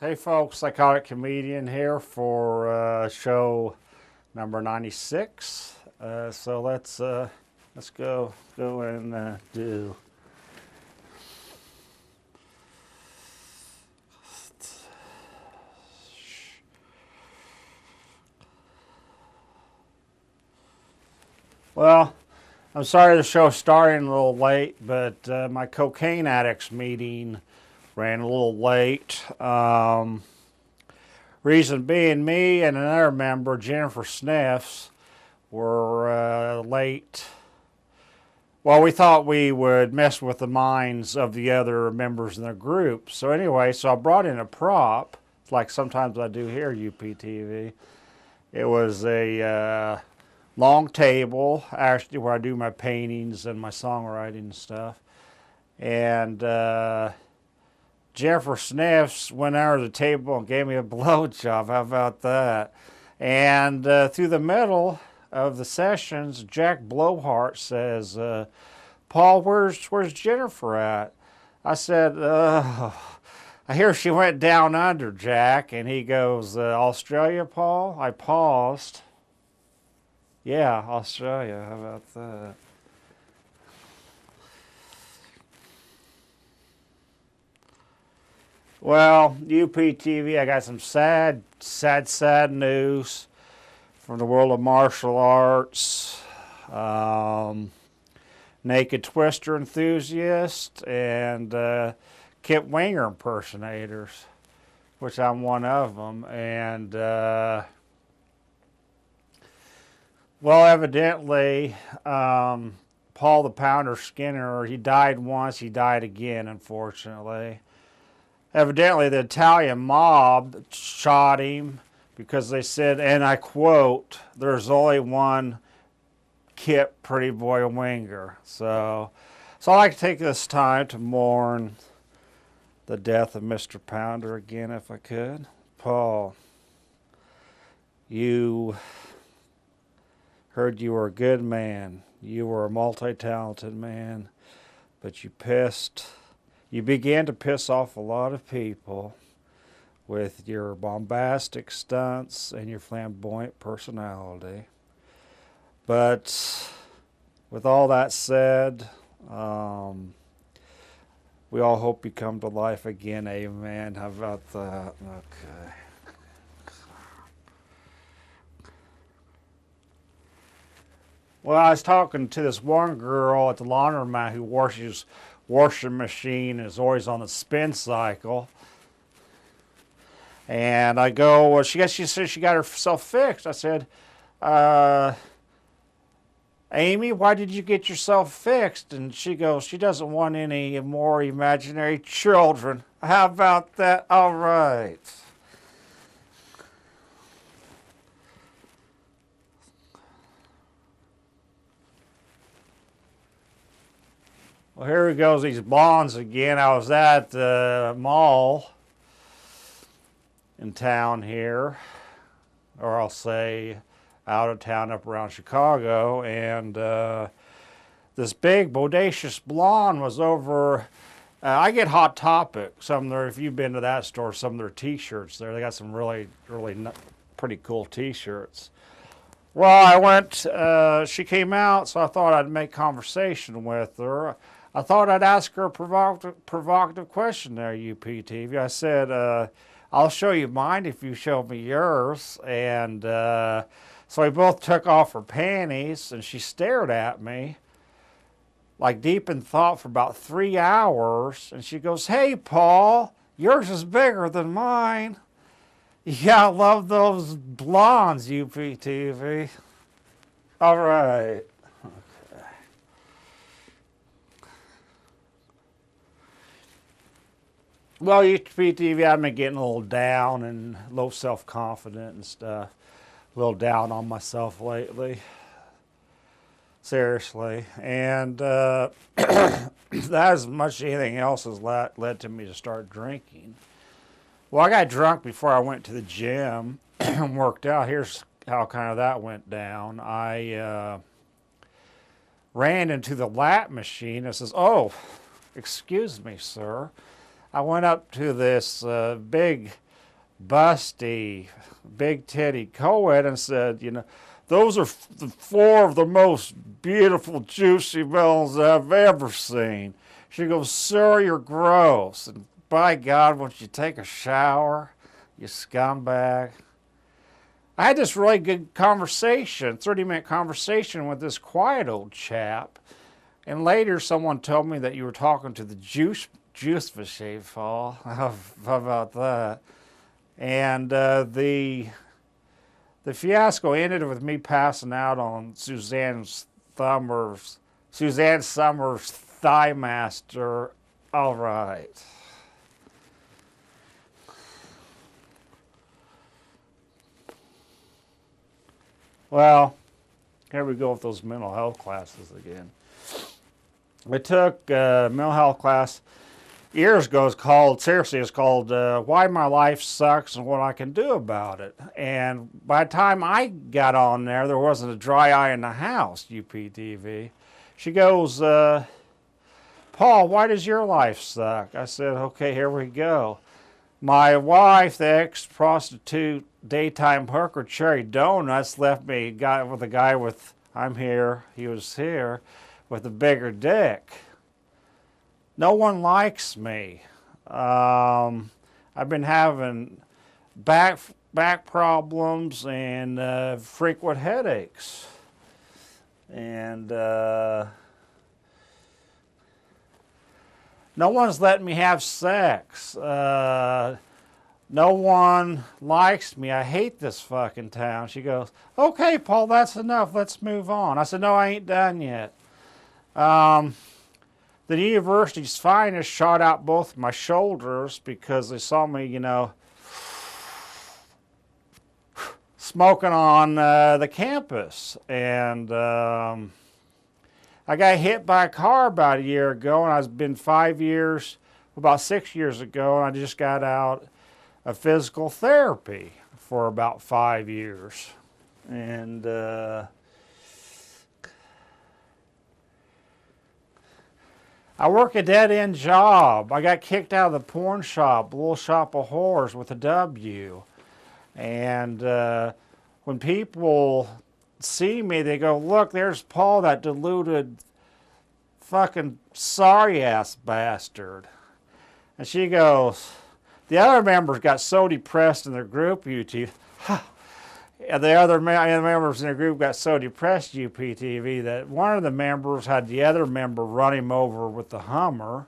Hey folks, Psychotic Comedian here for show number 96. So let's go and do. Well, I'm sorry the show's starting a little late, but my cocaine addicts meeting ran a little late. Reason being, me and another member, Jennifer Sniffs, were late. Well, we thought we would mess with the minds of the other members in the group. So anyway, I brought in a prop, like sometimes I do here, UPTV. It was a long table, actually, where I do my paintings and my songwriting and stuff. And Jennifer Sniffs went over the table and gave me a blowjob. How about that? And through the middle of the sessions, Jack Blowhart says, "Paul, where's Jennifer at?" I said, "I hear she went down under, Jack." And he goes, "Australia, Paul?" I paused. "Yeah, Australia. How about that?" Well, UPTV, I got some sad news from the world of martial arts. Naked Twister enthusiast and Kip Winger impersonators, which I'm one of them. And, well, evidently, Paul the Pounder Skinner, he died once, he died again, unfortunately. Evidently, the Italian mob shot him because they said, and I quote, "There's only one Kip Pretty Boy Winger." So I'd like to take this time to mourn the death of Mr. Pounder again, if I could. Paul, you heard you were a good man. You were a multi-talented man, but you began to piss off a lot of people with your bombastic stunts and your flamboyant personality. But with all that said, we all hope you come to life again. Amen. How about that? Okay. Well, I was talking to this one girl at the laundromat who washes washing machine and is always on the spin cycle. And I go, well, she said she got herself fixed. I said, "Amy, why did you get yourself fixed?" And she goes, "She doesn't want any more imaginary children." How about that? All right. Well, here goes these blondes again. I was at the mall in town here, or I'll say out of town up around Chicago, and this big bodacious blonde was over. I get Hot Topic. Some of their, if you've been to that store, some of their T-shirts there. They got some really pretty cool T-shirts. Well, I went. She came out, so I thought I'd make conversation with her. I thought I'd ask her a provocative question there, UPTV. I said, "I'll show you mine if you show me yours." And so we both took off her panties, and she stared at me, like deep in thought for about 3 hours. And she goes, "Hey, Paul, yours is bigger than mine." Yeah, I love those blondes, UPTV. All right. Well, UPTV, I've been getting a little down and low self-confident and stuff. A little down on myself lately. Seriously. And that, as much as anything else, has led to me to start drinking. Well, I got drunk before I went to the gym and worked out. Here's how kind of that went down. I ran into the lap machine and says, "Oh, excuse me, sir." I went up to this big busty, big titty co-ed and said, those are the 4 of the most beautiful, juicy melons I've ever seen. She goes, sir, you're gross. And by God, won't you take a shower, you scumbag? I had this really good conversation, 30-minute conversation with this quiet old chap. And later someone told me that you were talking to the juice machine, Paul. How about that? And the fiasco ended with me passing out on Suzanne Summers' Thigh Master. All right. Well, here we go with those mental health classes again. I took a mental health class years ago. It's called Why My Life Sucks and What I Can Do About It. And by the time I got on there wasn't a dry eye in the house, UPTV. She goes, Paul, why does your life suck? I said, okay, here we go. My wife, the ex-prostitute, daytime hooker, Cherry Donuts, left me with a guy with, he was here, with a bigger dick. No one likes me. I've been having back problems and frequent headaches. And no one's letting me have sex. No one likes me. I hate this fucking town. She goes, okay, Paul, that's enough. Let's move on. I said, no, I ain't done yet. The university's finest shot out both my shoulders because they saw me, smoking on the campus. And I got hit by a car about a year ago, and I've been about 6 years ago, and I just got out of physical therapy for about 5 years. And I work a dead-end job. I got kicked out of the porn shop, Little Shop of Horrors with a W. And when people see me, they go, look, there's Paul, that deluded fucking sorry-ass bastard. And she goes, the other members got so depressed in their group, UPTV, the other members in their group got so depressed, UPTV, that one of the members had the other member run him over with the Hummer.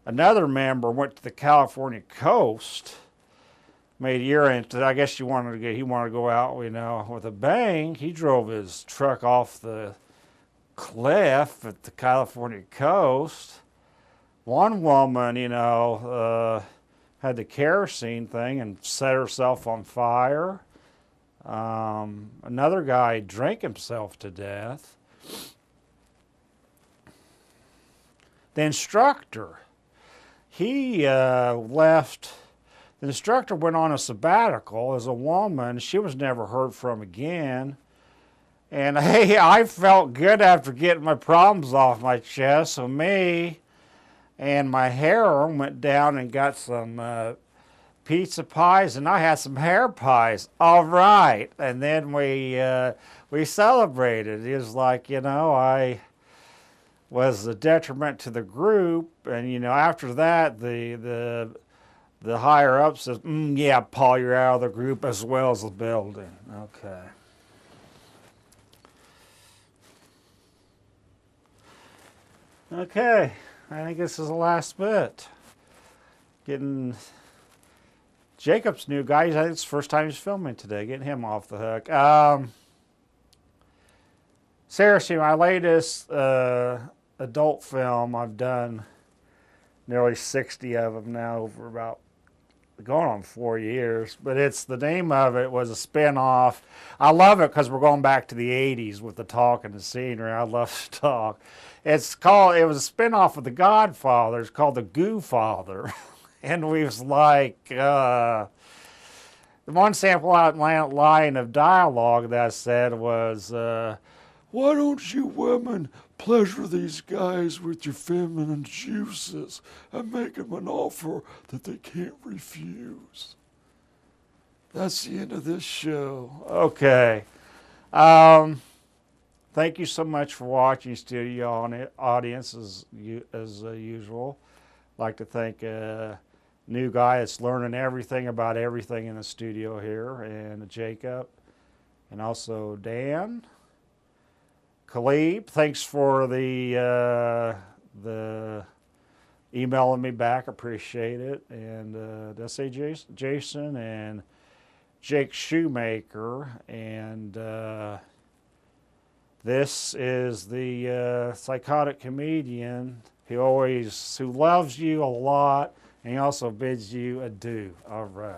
Another member went to the California coast, made a year-end. I guess he wanted to go out, with a bang. He drove his truck off the cliff at the California coast. One woman, had the kerosene thing and set herself on fire. Another guy drank himself to death. The instructor, he left. The instructor went on a sabbatical as a woman. She was never heard from again. And hey, I felt good after getting my problems off my chest. So me and my harem went down and got some pizza pies, and I had some hair pies. All right. And then we celebrated. It was like, I was a detriment to the group. And, after that, the higher up says, yeah, Paul, you're out of the group as well as the building. Okay. Okay, I think this is the last bit. Getting Jacob's new guy. I think it's the first time he's filming today. Getting him off the hook. Seriously, my latest adult film, I've done nearly 60 of them now over about going on 4 years, but the name of it was a spin-off. I love it because we're going back to the 80s with the talk and the scenery. I love to talk. It was a spin-off of The Godfather. It's called The Goo Father. And we was like, the one sample line of dialogue that I said was, why don't you women pleasure these guys with your feminine juices and make them an offer that they can't refuse? That's the end of this show. Okay. Thank you so much for watching, studio audience, as usual. I'd like to thank a new guy that's learning everything about everything in the studio here, and Jacob, and also Dan. Khalib, thanks for the emailing me back. Appreciate it. And did I say Jason and Jake Shoemaker? And this is the psychotic comedian who loves you a lot, and he also bids you adieu. All right.